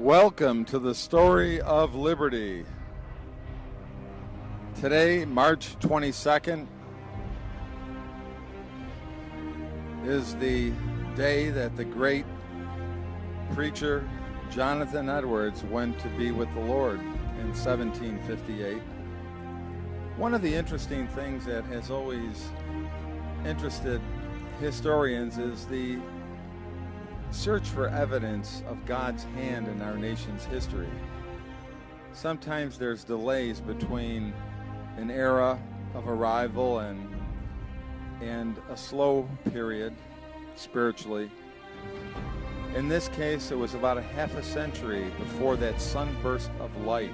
Welcome to the Story of Liberty. Today, March 22nd, is the day that the great preacher Jonathan Edwards went to be with the Lord in 1758. One of the interesting things that has always interested historians is the search for evidence of God's hand in our nation's history. Sometimes there's delays between an era of arrival and a slow period spiritually. In this case, it was about a half a century before that sunburst of light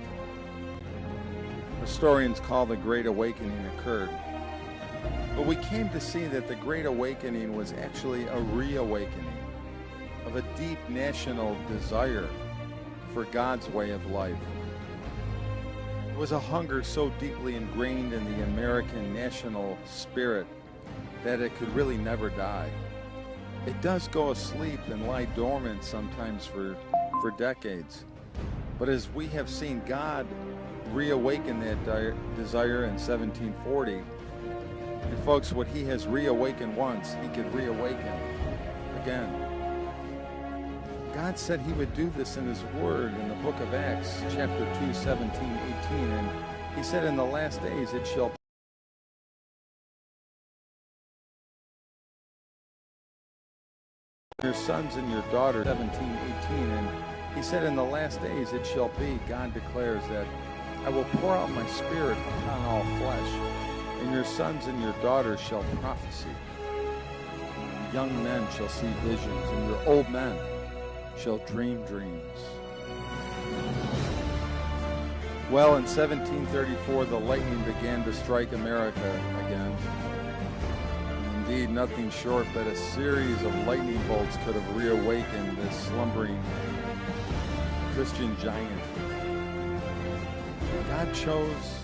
historians call the Great Awakening occurred. But we came to see that the Great Awakening was actually a reawakening of a deep national desire for God's way of life. It was a hunger so deeply ingrained in the American national spirit that it could really never die. It does go asleep and lie dormant sometimes for decades. But as we have seen God reawaken that desire in 1740, and folks, what he has reawakened once, he could reawaken again. God said he would do this in his word in the book of Acts, chapter 2, 17, 18, and he said in the last days it shall your sons and your daughters, 17, 18, and he said in the last days it shall be, God declares, that I will pour out my spirit upon all flesh, and your sons and your daughters shall prophesy. Young men shall see visions, and your old men shall dream dreams. Well, in 1734, the lightning began to strike America again. Indeed, nothing short but a series of lightning bolts could have reawakened this slumbering Christian giant. God chose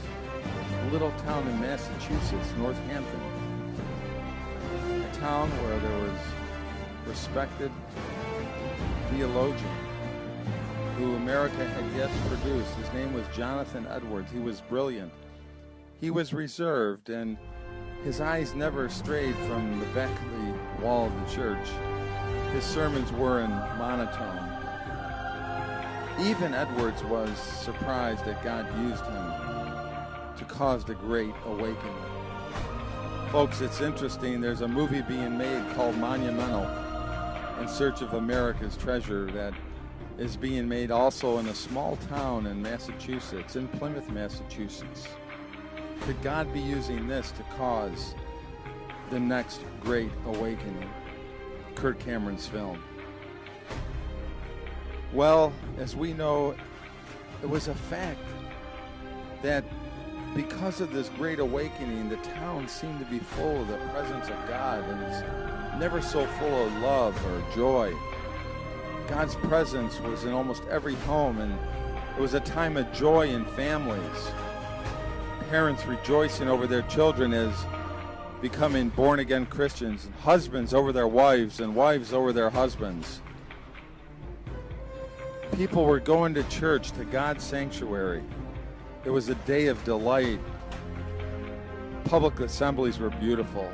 a little town in Massachusetts, Northampton, a town where there was respected theologian who America had yet produced. His name was Jonathan Edwards. He was brilliant. He was reserved, and his eyes never strayed from the back of the wall of the church. His sermons were in monotone. Even Edwards was surprised that God used him to cause the Great Awakening. Folks, it's interesting. There's a movie being made called Monumental, In Search of America's Treasure, that is being made also in a small town in Massachusetts, in Plymouth, Massachusetts. Could God be using this to cause the next Great Awakening? Kirk Cameron's film. Well, as we know, it was a fact that because of this Great Awakening, the town seemed to be full of the presence of God, and it's never so full of love or joy. God's presence was in almost every home, and it was a time of joy in families. Parents rejoicing over their children as becoming born-again Christians, and husbands over their wives, and wives over their husbands. People were going to church, to God's sanctuary. It was a day of delight. Public assemblies were beautiful.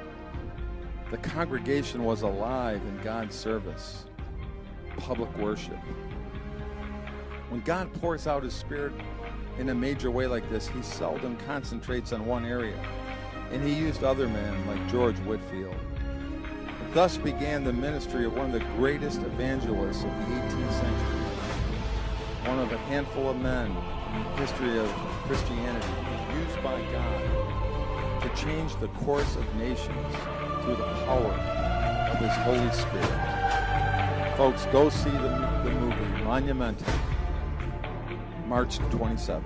The congregation was alive in God's service. Public worship. When God pours out his Spirit in a major way like this, he seldom concentrates on one area. And he used other men like George Whitefield. Thus began the ministry of one of the greatest evangelists of the 18th century. One of a handful of men in the history of Christianity used by God to change the course of nations through the power of his Holy Spirit. Folks, go see the movie Monumental, March 27th.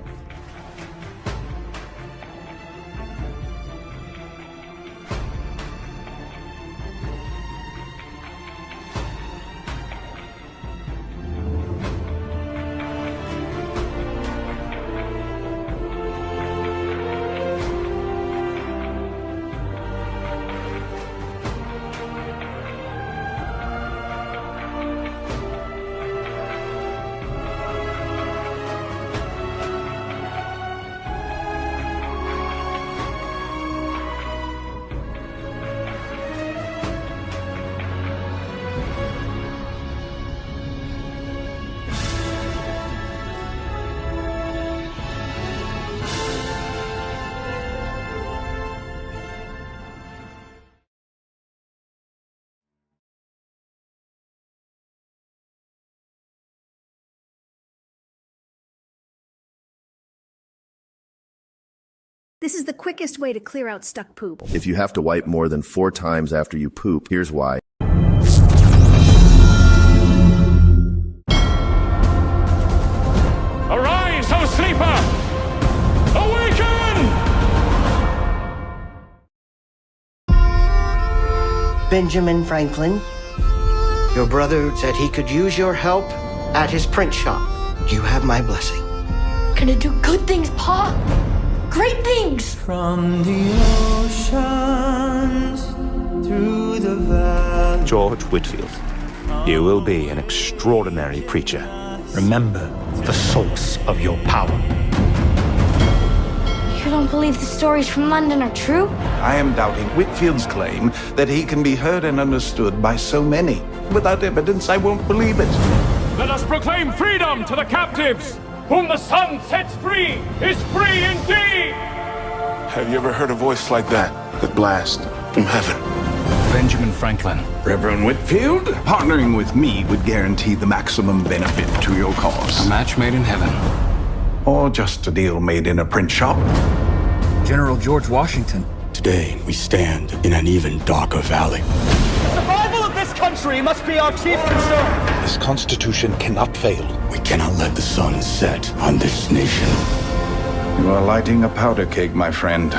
This is the quickest way to clear out stuck poop. If you have to wipe more than 4 times after you poop, here's why. Arise, O sleeper! Awaken! Benjamin Franklin, your brother said he could use your help at his print shop. You have my blessing. Gonna do good things, Pa. Great things. From the oceans through the valley. George Whitfield, you will be an extraordinary preacher. Remember the source of your power. You don't believe the stories from London are true? I am doubting Whitfield's claim that he can be heard and understood by so many. Without evidence, I won't believe it. Let us proclaim freedom to the captives! Whom the sun sets free is free indeed! Have you ever heard a voice like that blast from heaven? Benjamin Franklin. Reverend Whitfield, partnering with me would guarantee the maximum benefit to your cause. A match made in heaven. Or just a deal made in a print shop. General George Washington. Today, we stand in an even darker valley. The survival of this country must be our chief concern. This Constitution cannot fail. We cannot let the sun set on this nation. You are lighting a powder keg, my friend.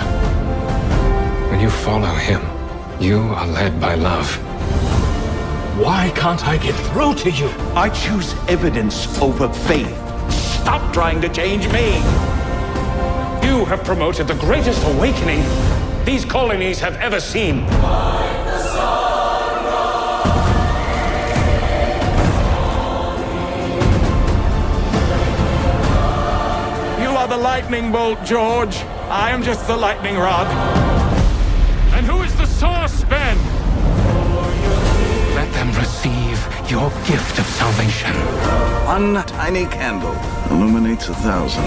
When you follow him, you are led by love. Why can't I get through to you? I choose evidence over faith. Stop trying to change me! You have promoted the greatest awakening these colonies have ever seen. You are the lightning bolt, George. I am just the lightning rod. And who is the source, Ben? Let them receive your gift of salvation. One tiny candle illuminates 1,000.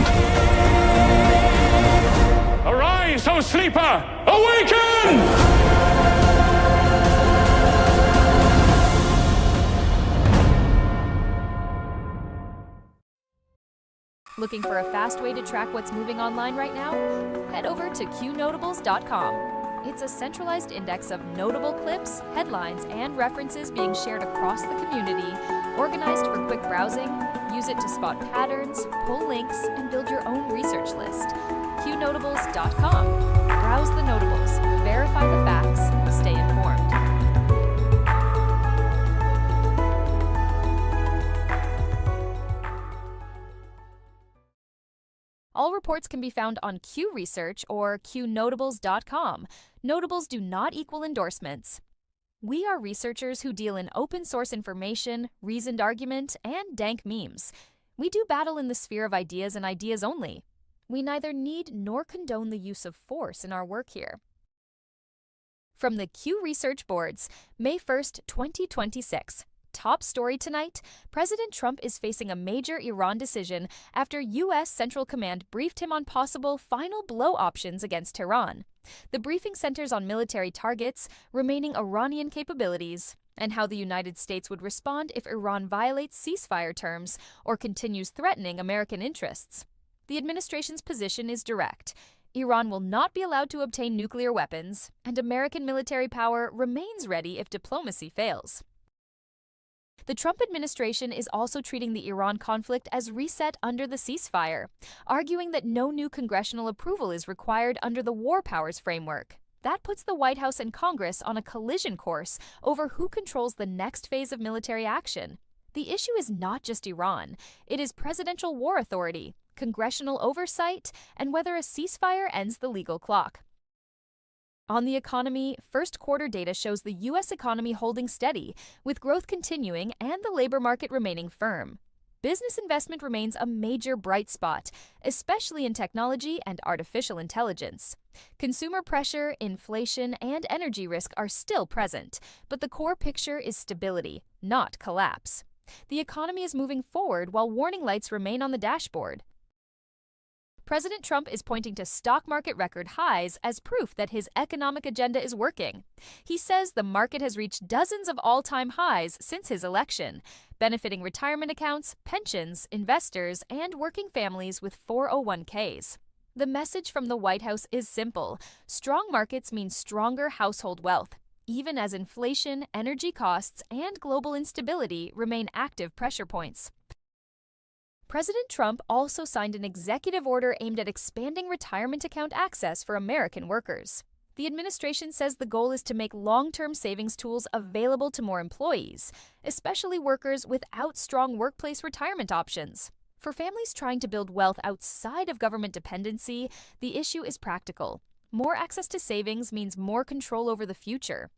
Arise, O sleeper! Awaken! Looking for a fast way to track what's moving online right now? Head over to Qnotables.com. It's a centralized index of notable clips, headlines, and references being shared across the community, organized for quick browsing. Use it to spot patterns, pull links, and build your own research list. Qnotables.com. Browse the notables, verify the facts, stay informed. All reports can be found on Q Research or Qnotables.com. Notables do not equal endorsements. We are researchers who deal in open source information, reasoned argument, and dank memes. We do battle in the sphere of ideas and ideas only. We neither need nor condone the use of force in our work here. From the Q Research Boards, May 1st, 2026. Top story tonight, President Trump is facing a major Iran decision after U.S. Central Command briefed him on possible final blow options against Tehran. The briefing centers on military targets, remaining Iranian capabilities, and how the United States would respond if Iran violates ceasefire terms or continues threatening American interests. The administration's position is direct. Iran will not be allowed to obtain nuclear weapons, and American military power remains ready if diplomacy fails. The Trump administration is also treating the Iran conflict as reset under the ceasefire, arguing that no new congressional approval is required under the War Powers Framework. That puts the White House and Congress on a collision course over who controls the next phase of military action. The issue is not just Iran. It is presidential war authority, congressional oversight, and whether a ceasefire ends the legal clock. On the economy, first quarter data shows the U.S. economy holding steady, with growth continuing and the labor market remaining firm. Business investment remains a major bright spot, especially in technology and artificial intelligence. Consumer pressure, inflation, and energy risk are still present, but the core picture is stability, not collapse. The economy is moving forward while warning lights remain on the dashboard. President Trump is pointing to stock market record highs as proof that his economic agenda is working. He says the market has reached dozens of all-time highs since his election, benefiting retirement accounts, pensions, investors, and working families with 401ks. The message from the White House is simple. Strong markets mean stronger household wealth, even as inflation, energy costs, and global instability remain active pressure points. President Trump also signed an executive order aimed at expanding retirement account access for American workers. The administration says the goal is to make long-term savings tools available to more employees, especially workers without strong workplace retirement options. For families trying to build wealth outside of government dependency, the issue is practical. More access to savings means more control over the future.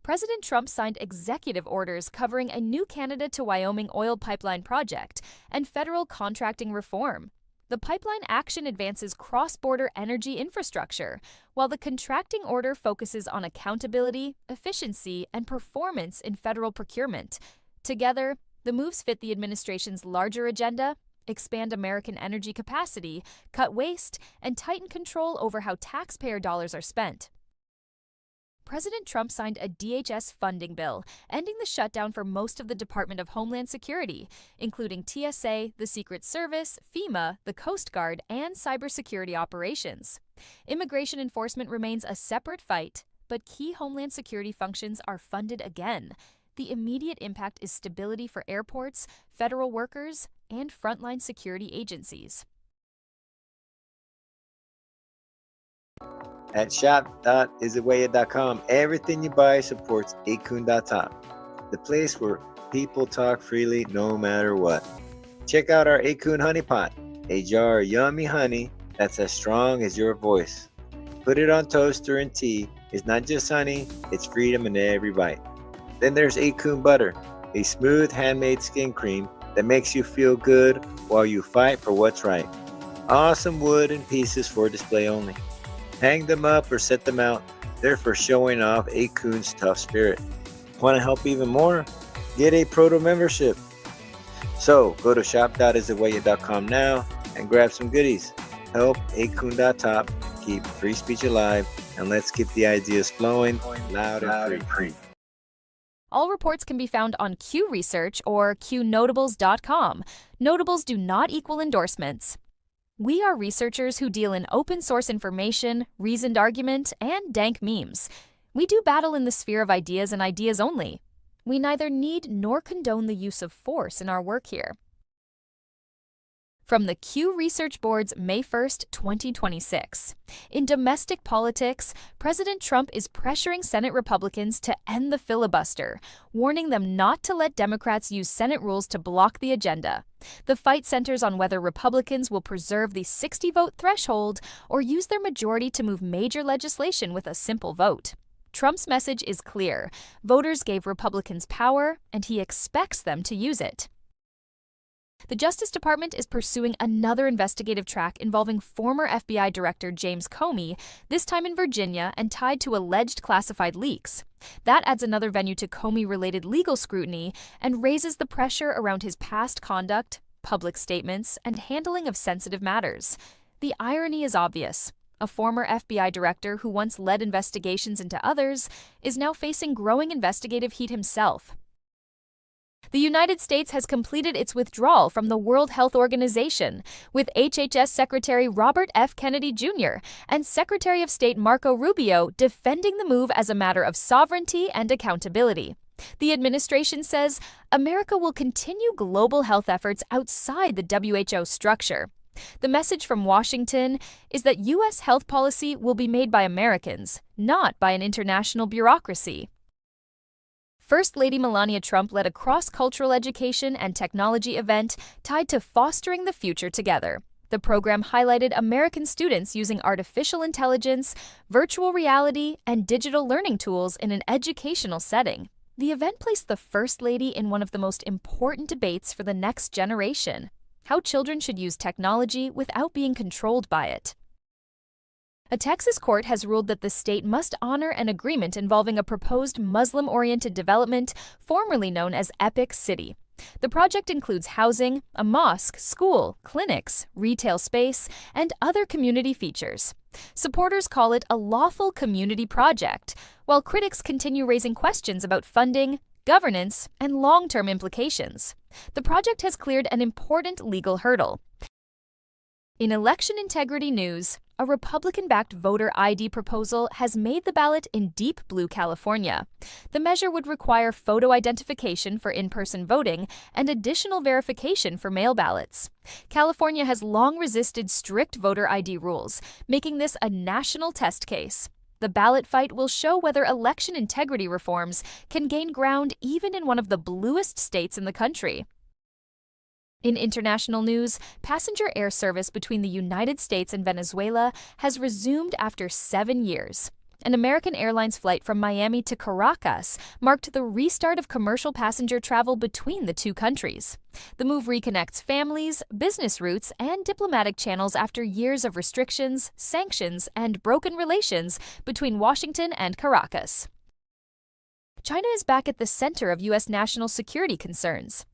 President Trump signed executive orders covering a new Canada to Wyoming oil pipeline project and federal contracting reform. The pipeline action advances cross-border energy infrastructure, while the contracting order focuses on accountability, efficiency, and performance in federal procurement. Together, the moves fit the administration's larger agenda: expand American energy capacity, cut waste, and tighten control over how taxpayer dollars are spent. President Trump signed a DHS funding bill, ending the shutdown for most of the Department of Homeland Security, including TSA, the Secret Service, FEMA, the Coast Guard, and cybersecurity operations. Immigration enforcement remains a separate fight, but key Homeland Security functions are funded again. The immediate impact is stability for airports, federal workers, and frontline security agencies. At shop.isitwaya.com, everything you buy supports Acun.top, the place where people talk freely no matter what. Check out our Acun Honey Pot, a jar of yummy honey that's as strong as your voice. Put it on toast or in tea. It's not just honey, it's freedom in every bite. Then there's Acun Butter, a smooth handmade skin cream that makes you feel good while you fight for what's right. Awesome wood and pieces for display only. Hang them up or set them out. They're for showing off Acun's tough spirit. Want to help even more? Get a proto membership. So go to shop.isitwaya.com now and grab some goodies. Help Acun.top keep free speech alive, and let's keep the ideas flowing loud and free. All reports can be found on Q Research or Qnotables.com. Notables do not equal endorsements. We are researchers who deal in open source information, reasoned argument, and dank memes. We do battle in the sphere of ideas and ideas only. We neither need nor condone the use of force in our work here. From the Q Research Board's May 1st, 2026. In domestic politics, President Trump is pressuring Senate Republicans to end the filibuster, warning them not to let Democrats use Senate rules to block the agenda. The fight centers on whether Republicans will preserve the 60-vote threshold or use their majority to move major legislation with a simple vote. Trump's message is clear. Voters gave Republicans power, and he expects them to use it. The Justice Department is pursuing another investigative track involving former FBI Director James Comey, this time in Virginia and tied to alleged classified leaks. That adds another venue to Comey-related legal scrutiny and raises the pressure around his past conduct, public statements, and handling of sensitive matters. The irony is obvious. A former FBI director who once led investigations into others is now facing growing investigative heat himself. The United States has completed its withdrawal from the World Health Organization, with HHS Secretary Robert F. Kennedy Jr. and Secretary of State Marco Rubio defending the move as a matter of sovereignty and accountability. The administration says America will continue global health efforts outside the WHO structure. The message from Washington is that U.S. health policy will be made by Americans, not by an international bureaucracy. First Lady Melania Trump led a cross-cultural education and technology event tied to fostering the future together. The program highlighted American students using artificial intelligence, virtual reality, and digital learning tools in an educational setting. The event placed the First Lady in one of the most important debates for the next generation: how children should use technology without being controlled by it. A Texas court has ruled that the state must honor an agreement involving a proposed Muslim-oriented development formerly known as Epic City. The project includes housing, a mosque, school, clinics, retail space, and other community features. Supporters call it a lawful community project, while critics continue raising questions about funding, governance, and long-term implications. The project has cleared an important legal hurdle. In election integrity news, a Republican-backed voter ID proposal has made the ballot in deep blue California. The measure would require photo identification for in-person voting and additional verification for mail ballots. California has long resisted strict voter ID rules, making this a national test case. The ballot fight will show whether election integrity reforms can gain ground even in one of the bluest states in the country. In international news, passenger air service between the United States and Venezuela has resumed after 7 years. An American Airlines flight from Miami to Caracas marked the restart of commercial passenger travel between the two countries. The move reconnects families, business routes, and diplomatic channels after years of restrictions, sanctions, and broken relations between Washington and Caracas. China is back at the center of U.S. national security concerns.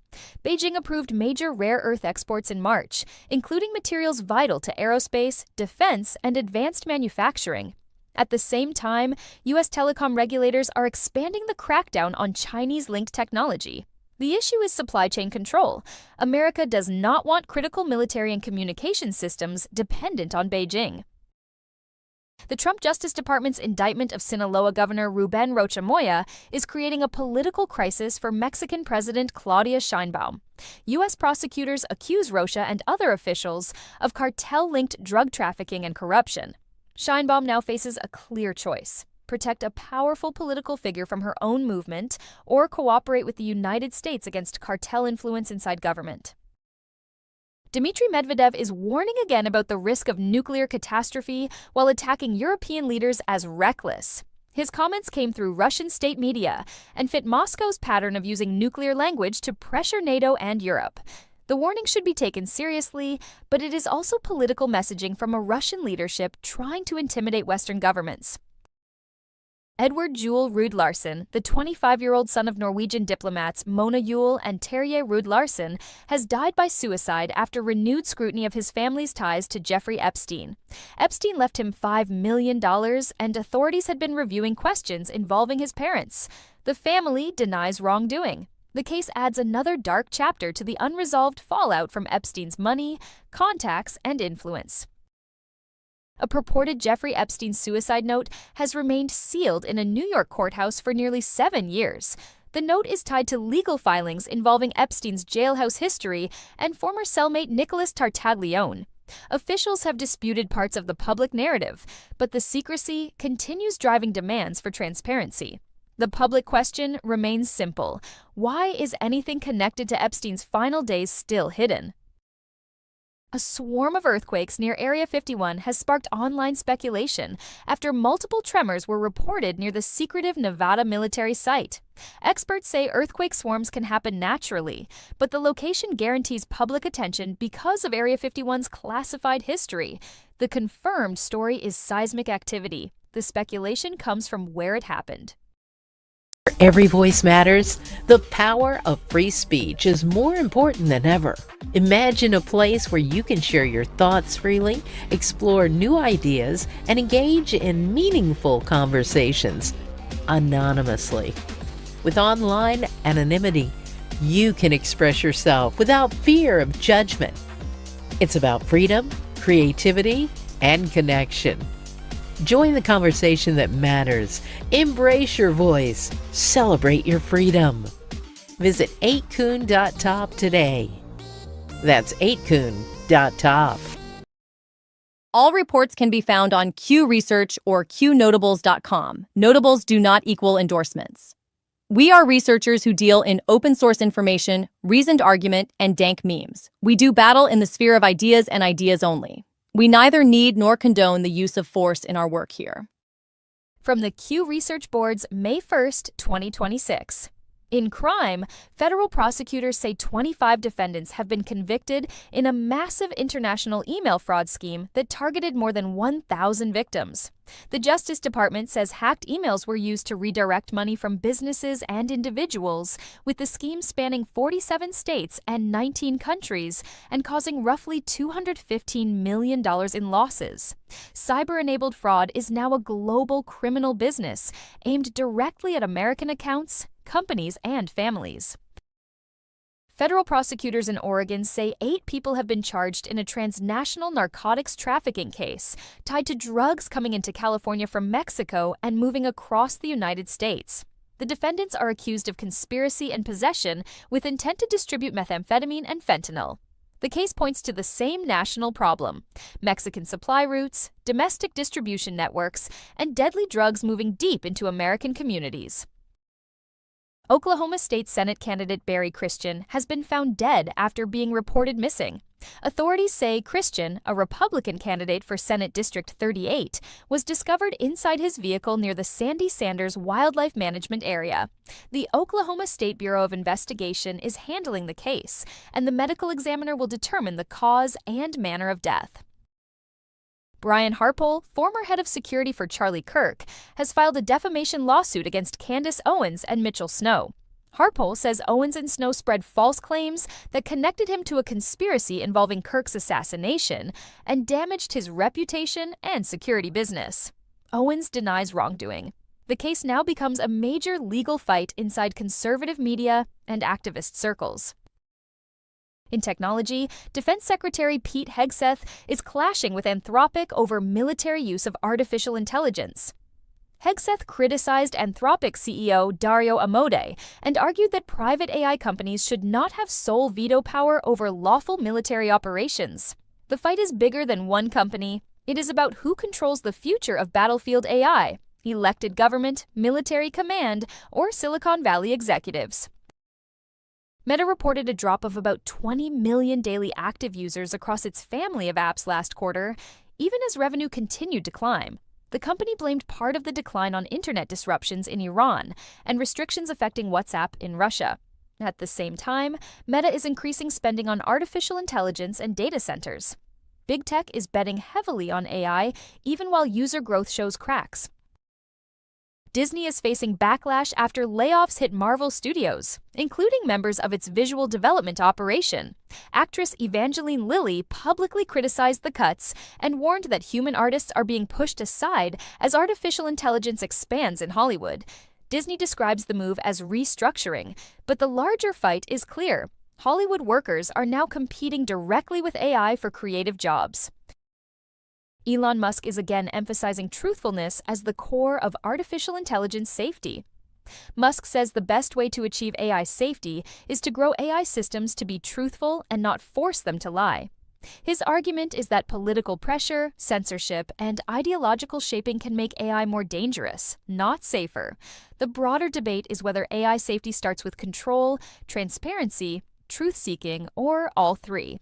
Beijing approved major rare earth exports in March, including materials vital to aerospace, defense, and advanced manufacturing. At the same time, U.S. telecom regulators are expanding the crackdown on Chinese-linked technology. The issue is supply chain control. America does not want critical military and communication systems dependent on Beijing. The Trump Justice Department's indictment of Sinaloa Governor Ruben Rocha Moya is creating a political crisis for Mexican President Claudia Sheinbaum. U.S. prosecutors accuse Rocha and other officials of cartel-linked drug trafficking and corruption. Sheinbaum now faces a clear choice: protect a powerful political figure from her own movement or cooperate with the United States against cartel influence inside government. Dmitry Medvedev is warning again about the risk of nuclear catastrophe while attacking European leaders as reckless. His comments came through Russian state media and fit Moscow's pattern of using nuclear language to pressure NATO and Europe. The warning should be taken seriously, but it is also political messaging from a Russian leadership trying to intimidate Western governments. Edward Juel Ruud Larsen, the 25-year-old son of Norwegian diplomats Mona Juel and Terje Ruud Larsen, has died by suicide after renewed scrutiny of his family's ties to Jeffrey Epstein. Epstein left him $5 million, and authorities had been reviewing questions involving his parents. The family denies wrongdoing. The case adds another dark chapter to the unresolved fallout from Epstein's money, contacts, and influence. A purported Jeffrey Epstein suicide note has remained sealed in a New York courthouse for nearly 7 years. The note is tied to legal filings involving Epstein's jailhouse history and former cellmate Nicholas Tartaglione. Officials have disputed parts of the public narrative, but the secrecy continues driving demands for transparency. The public question remains simple: why is anything connected to Epstein's final days still hidden? A swarm of earthquakes near Area 51 has sparked online speculation after multiple tremors were reported near the secretive Nevada military site. Experts say earthquake swarms can happen naturally, but the location guarantees public attention because of Area 51's classified history. The confirmed story is seismic activity. The speculation comes from where it happened. Every voice matters. The power of free speech is more important than ever. Imagine a place where you can share your thoughts freely, explore new ideas, and engage in meaningful conversations anonymously. With online anonymity, you can express yourself without fear of judgment. It's about freedom, creativity, and connection. Join the conversation that matters. Embrace your voice. Celebrate your freedom. Visit 8kun.top today. That's 8kun.top. All reports can be found on Q Research or Qnotables.com. Notables do not equal endorsements. We are researchers who deal in open source information, reasoned argument, and dank memes. We do battle in the sphere of ideas and ideas only. We neither need nor condone the use of force in our work here. From the Q Research Board's May 1st, 2026. In crime, federal prosecutors say 25 defendants have been convicted in a massive international email fraud scheme that targeted more than 1,000 victims. The Justice Department says hacked emails were used to redirect money from businesses and individuals, with the scheme spanning 47 states and 19 countries and causing roughly $215 million in losses. Cyber-enabled fraud is now a global criminal business aimed directly at American accounts, companies, and families. Federal prosecutors in Oregon say 8 people have been charged in a transnational narcotics trafficking case tied to drugs coming into California from Mexico and moving across the United States. The defendants are accused of conspiracy and possession with intent to distribute methamphetamine and fentanyl. The case points to the same national problem: Mexican supply routes, domestic distribution networks, and deadly drugs moving deep into American communities. Oklahoma State Senate candidate Barry Christian has been found dead after being reported missing. Authorities say Christian, a Republican candidate for Senate District 38, was discovered inside his vehicle near the Sandy Sanders Wildlife Management Area. The Oklahoma State Bureau of Investigation is handling the case, and the medical examiner will determine the cause and manner of death. Brian Harpole, former head of security for Charlie Kirk, has filed a defamation lawsuit against Candace Owens and Mitchell Snow. Harpole says Owens and Snow spread false claims that connected him to a conspiracy involving Kirk's assassination and damaged his reputation and security business. Owens denies wrongdoing. The case now becomes a major legal fight inside conservative media and activist circles. In technology, Defense Secretary Pete Hegseth is clashing with Anthropic over military use of artificial intelligence. Hegseth criticized Anthropic CEO Dario Amodei and argued that private AI companies should not have sole veto power over lawful military operations. The fight is bigger than one company. It is about who controls the future of battlefield AI: elected government, military command, or Silicon Valley executives. Meta reported a drop of about 20 million daily active users across its family of apps last quarter, even as revenue continued to climb. The company blamed part of the decline on internet disruptions in Iran and restrictions affecting WhatsApp in Russia. At the same time, Meta is increasing spending on artificial intelligence and data centers. Big tech is betting heavily on AI, even while user growth shows cracks. Disney is facing backlash after layoffs hit Marvel Studios, including members of its visual development operation. Actress Evangeline Lilly publicly criticized the cuts and warned that human artists are being pushed aside as artificial intelligence expands in Hollywood. Disney describes the move as restructuring, but the larger fight is clear. Hollywood workers are now competing directly with AI for creative jobs. Elon Musk is again emphasizing truthfulness as the core of artificial intelligence safety. Musk says the best way to achieve AI safety is to grow AI systems to be truthful and not force them to lie. His argument is that political pressure, censorship, and ideological shaping can make AI more dangerous, not safer. The broader debate is whether AI safety starts with control, transparency, truth-seeking, or all three.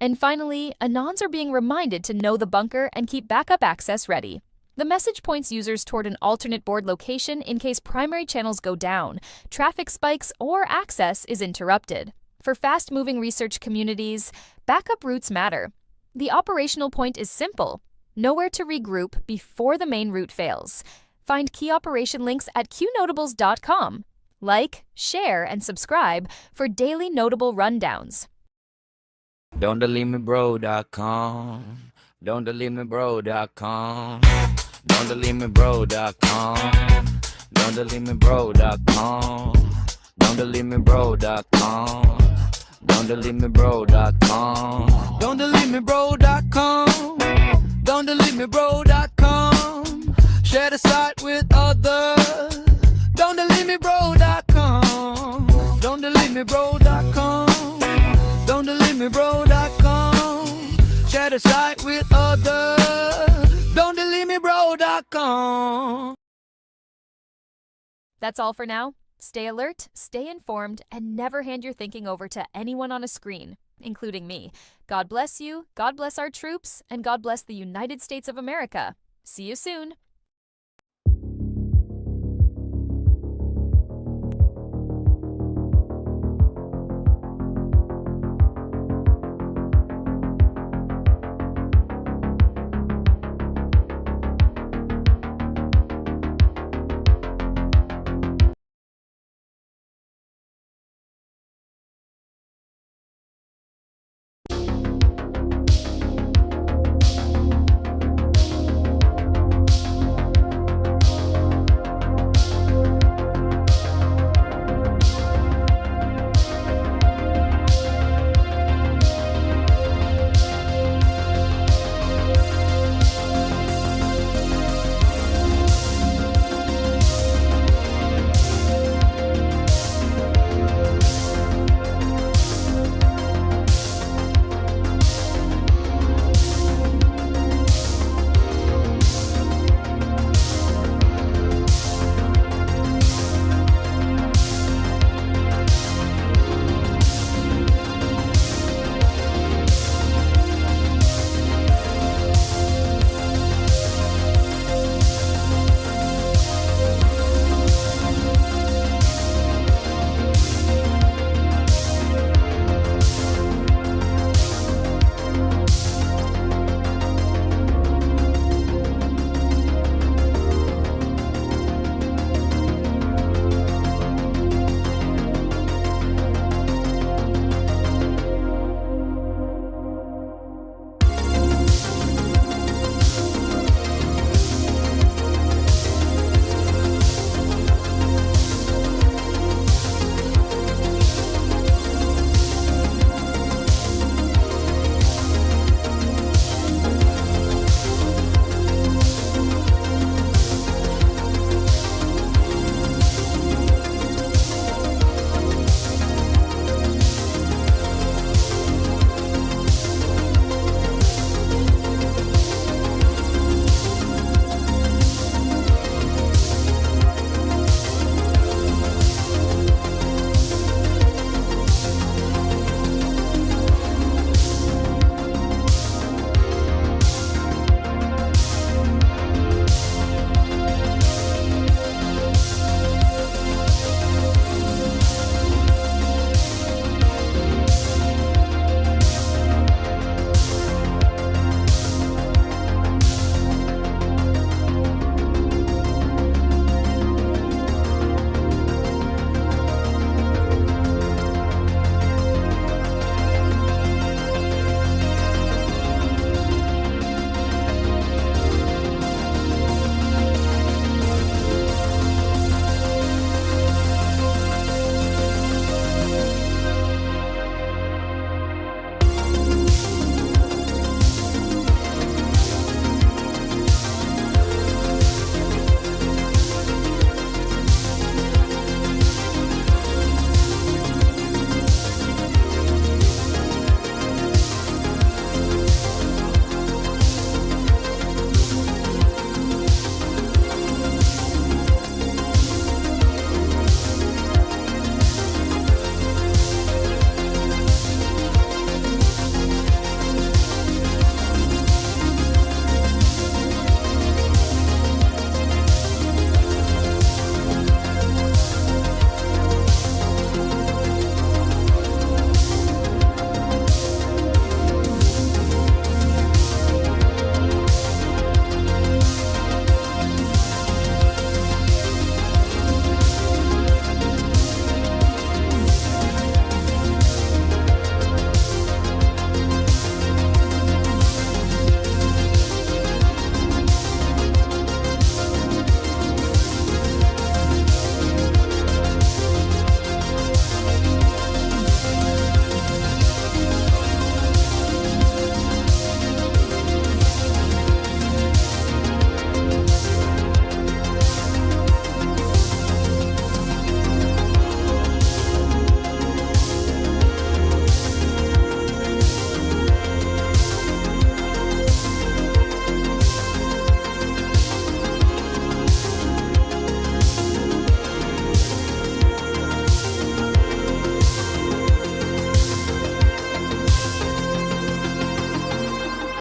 And finally, Anons are being reminded to know the bunker and keep backup access ready. The message points users toward an alternate board location in case primary channels go down, traffic spikes, or access is interrupted. For fast-moving research communities, backup routes matter. The operational point is simple: nowhere to regroup before the main route fails. Find key operation links at Qnotables.com. Like, share, and subscribe for daily notable rundowns. Don'tDeleteMeBro.com. Don'tDeleteMeBro.com. Don'tDeleteMeBro.com. Don'tDeleteMeBro.com. Don'tDeleteMeBro.com. Don'tDeleteMeBro.com. Don'tDeleteMeBro.com. Don'tDeleteMeBro.com. Share the site with others. Don'tDeleteMeBro.com. Don'tDeleteMeBro.com. Don'tDeleteMeBro.com. Share the site with others. Don'tDeleteMeBro.com. That's all for now. Stay alert, stay informed, and never hand your thinking over to anyone on a screen, including me. God bless you, God bless our troops, and God bless the United States of America. See you soon.